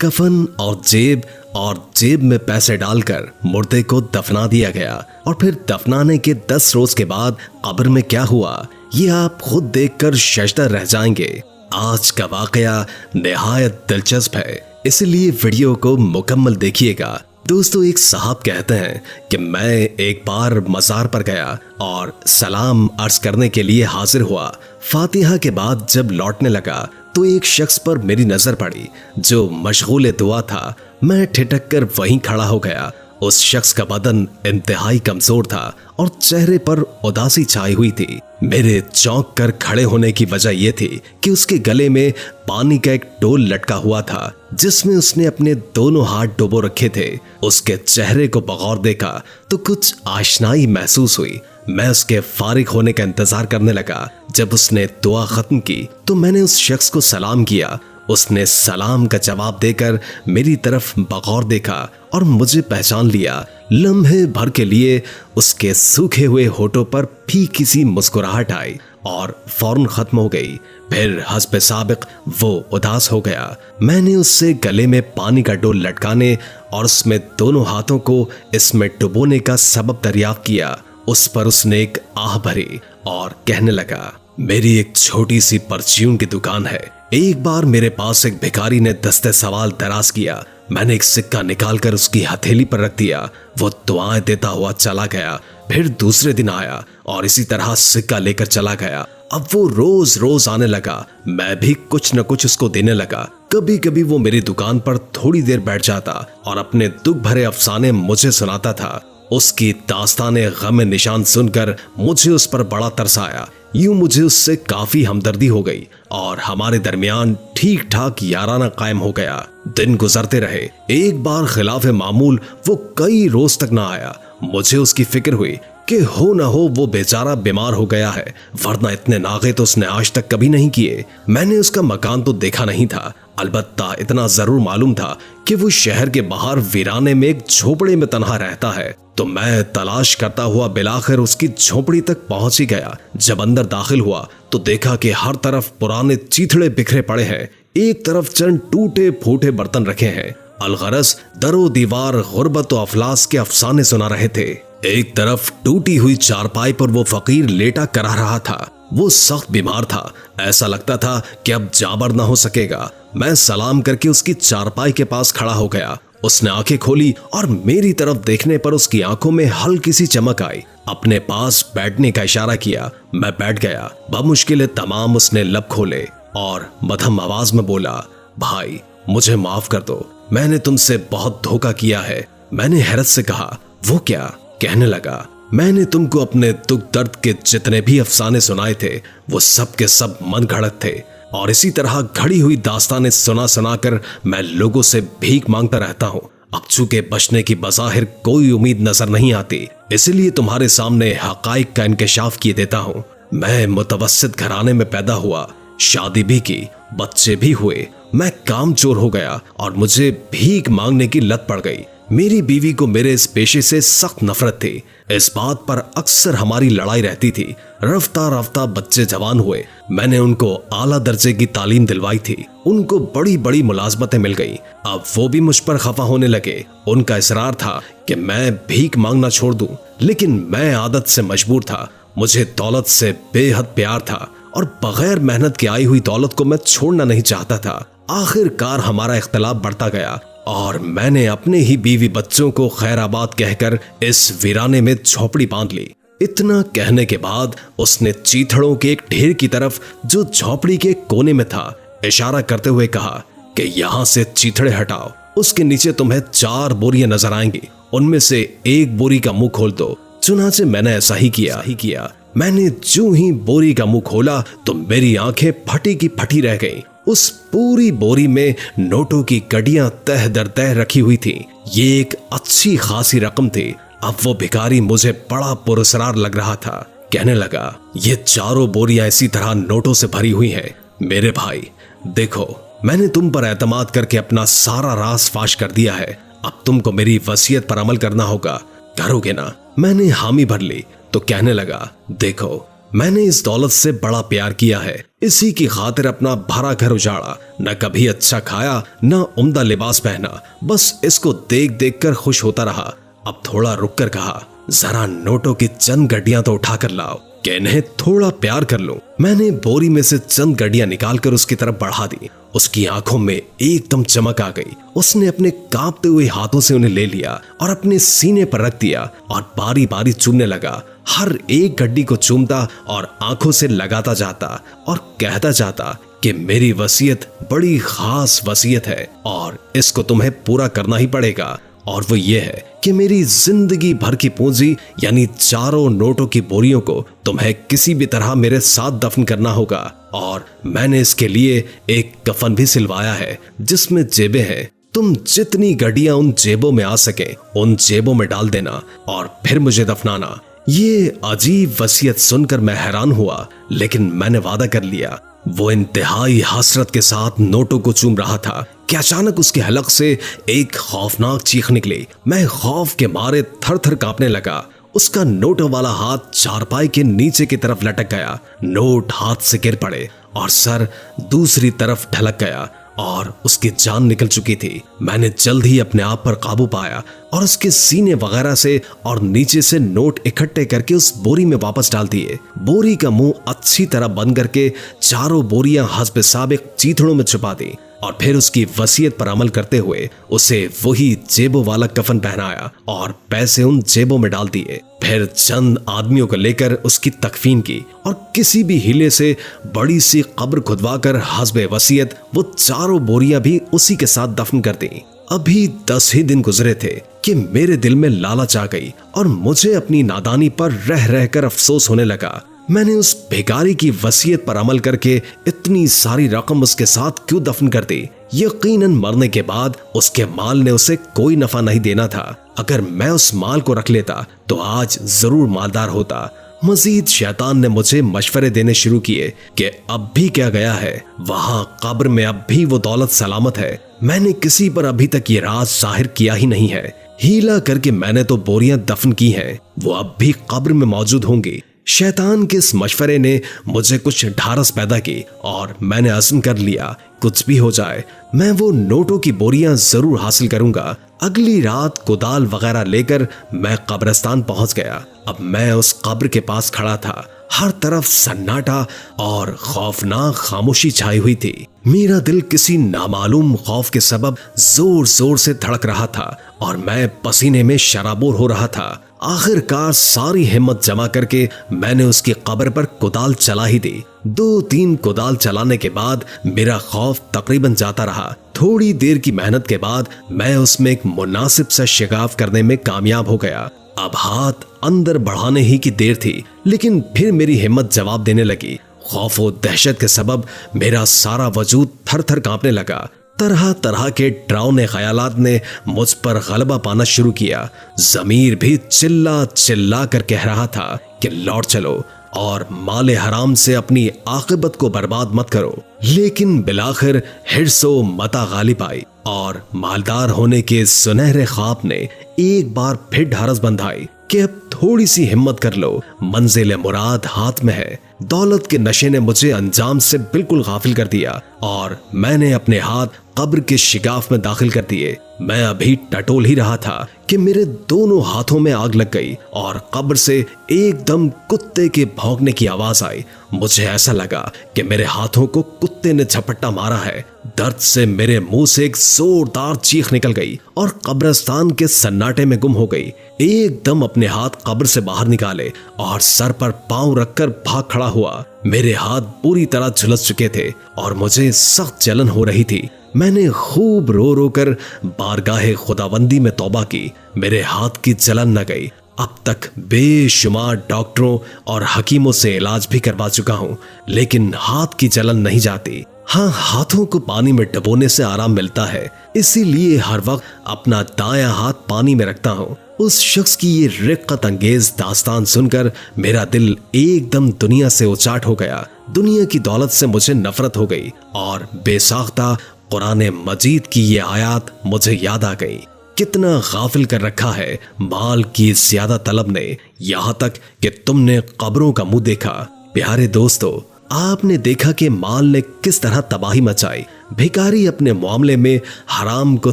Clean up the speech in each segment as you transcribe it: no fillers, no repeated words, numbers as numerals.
कफन और जेब में पैसे डालकर मुर्दे को दफना दिया गया और फिर दफनाने के 10 रोज के बाद कब्र में क्या हुआ ये आप खुद देखकर शजदा रह जाएंगे। आज का वाकया निहायत दिलचस्प है, इसलिए वीडियो को मुकम्मल देखिएगा। दोस्तों, एक साहब कहते हैं कि मैं एक बार मज़ार पर गया और सलाम अर्ज करने के लिए हाजिर हुआ। फातिहा के बाद जब लौटने लगा तो एक शख्स पर मेरी नजर पड़ी जो मशगूल दुआ था। मैं ठिठक कर वहीं खड़ा हो गया। उस शख्स का बदन इंतहाई कमजोर था और चेहरे पर उदासी छाई हुई थी। मेरे चौंक कर खड़े होने की वजह यह थी कि उसके गले में पानी का एक डोल लटका हुआ था जिसमें उसने अपने दोनों हाथ डुबो रखे थे। उसके चेहरे को बगौर देखा तो कुछ आशनाई महसूस हुई। मैं उसके फारिग होने का इंतजार करने लगा। जब उसने दुआ खत्म की तो मैंने उस शख्स को सलाम किया। उसने सलाम का जवाब देकर मेरी तरफ बगौर देखा और मुझे पहचान लिया। लम्हे भर के लिए उसके सूखे हुए होठों पर फीकी सी मुस्कुराहट आई और फौरन खत्म हो गई। फिर हस्बे साबिक वो उदास हो गया। मैंने उससे गले में पानी का डोल लटकाने और उसमें दोनों हाथों को इसमें डुबोने का सबब दरियाफ्त किया। उस पर उसने एक आह भरी और कहने लगा, मेरी एक छोटी सी परचून की दुकान है। एक बार मेरे पास एक भिखारी ने दस्ते सवाल दराज किया। मैंने एक सिक्का निकालकर उसकी हथेली पर रख दिया। वो दुआएं देता हुआ चला गया। फिर दूसरे दिन आया और इसी तरह सिक्का लेकर चला गया। अब वो रोज रोज आने लगा। मैं भी कुछ न कुछ उसको देने लगा। कभी कभी वो मेरी दुकान पर थोड़ी देर बैठ जाता और अपने दुख भरे अफसाने मुझे सुनाता था। उसकी दास्ताने गम निशान सुनकर मुझे उस पर बड़ा तरस आया। यूं मुझे उससे काफी हमदर्दी हो गई और हमारे दरमियान ठीक ठाक याराना कायम हो गया। दिन गुजरते रहे। एक बार खिलाफ मामूल वो कई रोज तक ना आया। मुझे उसकी फिक्र हुई कि हो न हो वो बेचारा बीमार हो गया है, वरना इतने नागे तो उसने आज तक कभी नहीं किए। मैंने उसका मकान तो देखा नहीं था, अलबत्ता इतना जरूर मालूम था कि वो शहर के बाहर वीराने में एक झोपड़े में तन्हा रहता है। तो मैं तलाश करता हुआ बिलाखिर उसकी झोपड़ी तक पहुंच ही गया। जब अंदर दाखिल हुआ तो देखा कि हर तरफ पुराने चीथड़े बिखरे पड़े हैं। एक तरफ चंद टूटे फूटे बर्तन रखे हैं। अलगरस दरो दीवार गुर्बत और अफलास के अफसाने सुना रहे थे। एक तरफ टूटी हुई चारपाई पर वो फकीर लेटा करा रहा था। वो सख्त बीमार था। ऐसा लगता था कि अब जाबर ना हो सकेगा। मैं सलाम करके उसकी चारपाई के पास खड़ा हो गया। उसने आंखें खोली और मेरी तरफ देखने पर उसकी आंखों में हल्की सी चमक आई। अपने पास बैठने का इशारा किया। मैं बैठ गया। बमुश्किल तमाम उसने लब खोले और मध्यम आवाज में बोला, भाई मुझे माफ कर दो, मैंने तुमसे बहुत धोखा किया है। मैंने हैरत से कहा, वो क्या? कहने लगा, मैंने तुमको अपने दुख दर्द के जितने भी अफसाने सुनाए थे वो सब के सब मन घड़त थे और इसी तरह घड़ी हुई दास्तानें सुना सुनाकर मैं लोगों से भीख मांगता रहता हूँ। अब चूंकि बचने की बज़ाहिर कोई उम्मीद नजर नहीं आती, इसलिए तुम्हारे सामने हकाइक का इंकशाफ किए देता हूँ। मैं मुतवस्सित घराने में पैदा हुआ, शादी भी की, बच्चे भी हुए। मैं कामचोर हो गया और मुझे भीख मांगने की लत पड़ गई। मेरी बीवी को मेरे इस पेशे से सख्त नफरत थी। इस बात पर अक्सर हमारी लड़ाई रहती थी। रफ्ता रफ्ता बच्चे जवान हुए। मैंने उनको आला दर्जे की तालीम दिलवाई थी। उनको बड़ी बड़ी मुलाजमतें मिल गई। अब वो भी मुझ पर खफा होने लगे। उनका इसरार था कि मैं भीख मांगना छोड़ दूं, लेकिन मैं आदत से मजबूर था। मुझे दौलत से बेहद प्यार था और बगैर मेहनत की आई हुई दौलत को मैं छोड़ना नहीं चाहता था। आखिरकार हमारा इख्तलाफ बढ़ता गया और मैंने अपने ही बीवी बच्चों को खैराबाद कहकर इस वीराने में झोपड़ी बांध ली। इतना कहने के बाद उसने चीथड़ों के एक ढेर की तरफ जो झोपड़ी के कोने में था इशारा करते हुए कहा कि यहाँ से चीथड़े हटाओ। उसके नीचे तुम्हें 4 बोरियां नजर आएंगी, उनमें से एक बोरी का मुंह खोल दो। चुनाचे मैंने ऐसा ही किया। मैंने जो ही बोरी का मुंह खोला तो मेरी आंखें फटी की फटी रह गईं। उस पूरी बोरी में नोटों की गड्डियां तह दर तह रखी हुई थी। ये एक अच्छी खासी रकम थी। अब वो भिखारी मुझे बड़ा पुरस्कार लग रहा था। कहने लगा, ये 4 बोरियां इसी तरह नोटों से भरी हुई हैं। मेरे भाई देखो, मैंने तुम पर एतमाद करके अपना सारा राज फाश कर दिया है। अब तुमको मेरी वसीयत पर अमल करना होगा। करोगे ना? मैंने हामी भर ली तो कहने लगा, देखो मैंने इस दौलत से बड़ा प्यार किया है, इसी की खातिर अपना भरा घर उजाड़ा, न कभी अच्छा खाया न उम्दा लिबास पहना, बस इसको देख देख कर खुश होता रहा। अब थोड़ा रुक कर कहा, जरा नोटों की चंद गड्डियां तो उठा कर लाओ कि इन्हें थोड़ा प्यार कर लूं। मैंने बोरी में से चंद गड्डियां निकालकर उसकी तरफ बढ़ा दी। उसकी आंखों में एकदम चमक आ गई। उसने अपने कांपते हुए हाथों से उन्हें ले लिया और अपने सीने पर रख दिया और बारी बारी चूमने लगा। हर एक गड्डी को चूमता और आंखों से लगाता जाता और कहता जाता कि मेरी वसीयत बड़ी खास वसीयत है और इसको तुम्हें पूरा करना ही पड़ेगा। और वो ये है कि मेरी जिंदगी भर की पूंजी यानी चारों नोटों की बोरियों को तुम्हें किसी भी तरह मेरे साथ दफन करना होगा। और मैंने इसके लिए एक कफन भी सिलवाया है जिसमें जेबें हैं। तुम जितनी गड्डियां उन जेबों में आ सके उन जेबों में डाल देना और फिर मुझे दफनाना। ये अजीब वसीयत सुनकर मैं हैरान हुआ, लेकिन मैंने वादा कर लिया। वो इंतहाई हसरत के साथ नोटों को चूम रहा था कि अचानक उसके हलक से एक खौफनाक चीख निकली। मैं खौफ के मारे थर थर कांपने लगा। उसका नोटों वाला हाथ चारपाई के नीचे की तरफ लटक गया। नोट हाथ से गिर पड़े और सर दूसरी तरफ ढलक गया और उसकी जान निकल चुकी थी। मैंने जल्द ही अपने आप पर काबू पाया और उसके सीने वगैरह से और नीचे से नोट इकट्ठे करके उस बोरी में वापस डाल दिए। बोरी का मुंह अच्छी तरह बंद करके चारों बोरियां हस्ब साबिक चीथड़ों में छुपा दी और फिर उसकी वसीयत पर अमल करते हुए उसे वही जेबों वाला कफन पहनाया और पैसे उन जेबों में डाल दिए। फिर चंद आदमियों को लेकर उसकी तकफीन की और किसी भी हीले से बड़ी सी कब्र खुदवाकर हस्बे वसीयत वो चारों बोरियां भी उसी के साथ दफन कर दी। अभी 10 ही दिन गुजरे थे कि मेरे दिल में लालच आ गई और मुझे अपनी नादानी पर रह रहकर अफसोस होने लगा। मैंने उस भिखारी की वसीयत पर अमल करके इतनी सारी रकम उसके साथ क्यों दफन कर दी? यकीनन मरने के बाद उसके माल ने उसे कोई नफा नहीं देना था। अगर मैं उस माल को रख लेता तो आज जरूर मालदार होता। मजीद शैतान ने मुझे मशवरे देने शुरू किए कि अब भी क्या गया है, वहां कब्र में अब भी वो दौलत सलामत है। मैंने किसी पर अभी तक ये राज जाहिर किया ही नहीं है। हीला करके मैंने तो बोरियां दफन की हैं, वो अब भी कब्र में मौजूद होंगी। शैतान के इस मशवरे ने मुझे कुछ ढारस पैदा की और मैंने अज़्म कर लिया, कुछ भी हो जाए मैं वो नोटों की बोरियां जरूर हासिल करूंगा। अगली रात कुदाल वगैरह लेकर मैं कब्रिस्तान पहुंच गया। अब मैं उस कब्र के पास खड़ा था। हर तरफ सन्नाटा और खौफनाक खामोशी छाई हुई थी। मेरा दिल किसी नामालूम खौफ के सबब जोर जोर से धड़क रहा था और मैं पसीने में शराबोर हो रहा था। आखिरकार सारी हिम्मत जमा करके मैंने उसकी कब्र पर कुदाल चला ही दी। 2-3 कुदाल चलाने के बाद मेरा खौफ तकरीबन जाता रहा। थोड़ी देर की मेहनत के बाद मैं उसमें एक मुनासिब सा शिगाफ करने में कामयाब हो गया। अब हाथ अंदर बढ़ाने ही की देर थी, लेकिन फिर मेरी हिम्मत जवाब देने लगी। खौफ और दहशत के सबब मेरा सारा वजूद थर थर कांपने लगा। तरह तरह के डरावने ख्यालात ने मुझ पर गलबा पाना शुरू किया। जमीर भी चिल्ला चिल्ला कर कह रहा था कि लौट चलो और माले हराम से अपनी आखिबत को बर्बाद मत करो। लेकिन बिलाखिर हिर्सो मता गालिब आई और मालदार होने के सुनहरे ख्वाब ने एक बार फिर ढारस बंधाई कि अब थोड़ी सी हिम्मत कर लो, मंजिल मुराद हाथ में है। दौलत के नशे ने मुझे अंजाम से बिल्कुल गाफिल कर दिया और मैंने अपने हाथ कब्र के शिगाफ में दाखिल कर दिए। मैं अभी टटोल ही रहा था कि मेरे दोनों हाथों में आग लग गई और कब्र से एकदम कुत्ते के भौंकने की आवाज आई। मुझे ऐसा लगा कि मेरे हाथों को कुत्ते ने झपट्टा मारा है। दर्द से मेरे मुंह से एक जोरदार चीख निकल गई और कब्रिस्तान के सन्नाटे में गुम हो गई। एकदम अपने हाथ कब्र से बाहर निकाले और सर पर पांव रखकर भाग खड़ा हुआ। मेरे हाथ पूरी तरह झुलस चुके थे और मुझे सख्त जलन हो रही थी। मैंने खूब रो रो कर बारगाहे खुदाबंदी में तौबा की। मेरे हाथ की जलन न गई। अब तक बेशुमार डॉक्टरों और हकीमों से इलाज भी करवा चुका हूँ, लेकिन हाथ की जलन नहीं जाती। हाँ, हाथों को पानी में डुबोने से आराम मिलता है, इसीलिए हर वक्त अपना दायां हाथ पानी में रखता हूँ। उस शख्स की ये रिक्कत अंगेज दास्तान सुनकर मेरा दिल एकदम दुनिया से उचाट हो गया। दुनिया की दौलत से मुझे नफरत हो गई और बेसाख्ता कुरान मजीद की ये आयत मुझे याद आ गई। कितना गाफिल कर रखा है माल की ज्यादा तलब ने, यहाँ तक कि तुमने कब्रों का मुंह देखा। प्यारे दोस्तों, आपने देखा कि माल ने किस तरह तबाही मचाई। भिखारी अपने मामले में हराम को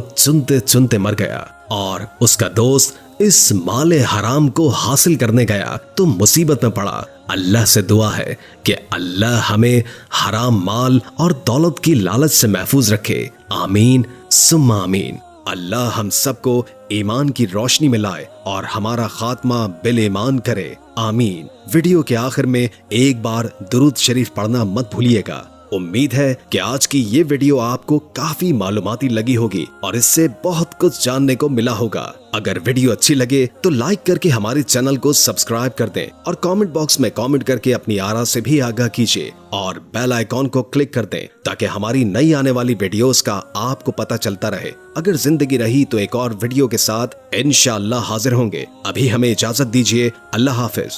चुनते चुनते मर गया और उसका दोस्त इस माले हराम को हासिल करने गया तो मुसीबत में पड़ा। अल्लाह से दुआ है कि अल्लाह हमें हराम माल और दौलत की लालच से महफूज रखे। आमीन सुम्मा आमीन। अल्लाह हम सबको ईमान की रोशनी में लाए और हमारा खात्मा बिल ईमान करे। आमीन। वीडियो के आखिर में एक बार दुरूद शरीफ पढ़ना मत भूलिएगा। उम्मीद है कि आज की ये वीडियो आपको काफी मालूमाती लगी होगी और इससे बहुत कुछ जानने को मिला होगा। अगर वीडियो अच्छी लगे तो लाइक करके हमारे चैनल को सब्सक्राइब कर दें और कमेंट बॉक्स में कमेंट करके अपनी आरा से भी आगाह कीजिए और बेल आइकॉन को क्लिक कर दें ताकि हमारी नई आने वाली वीडियोस का आपको पता चलता रहे। अगर जिंदगी रही तो एक और वीडियो के साथ इंशाअल्लाह हाजिर होंगे। अभी हमें इजाजत दीजिए। अल्लाह हाफिज।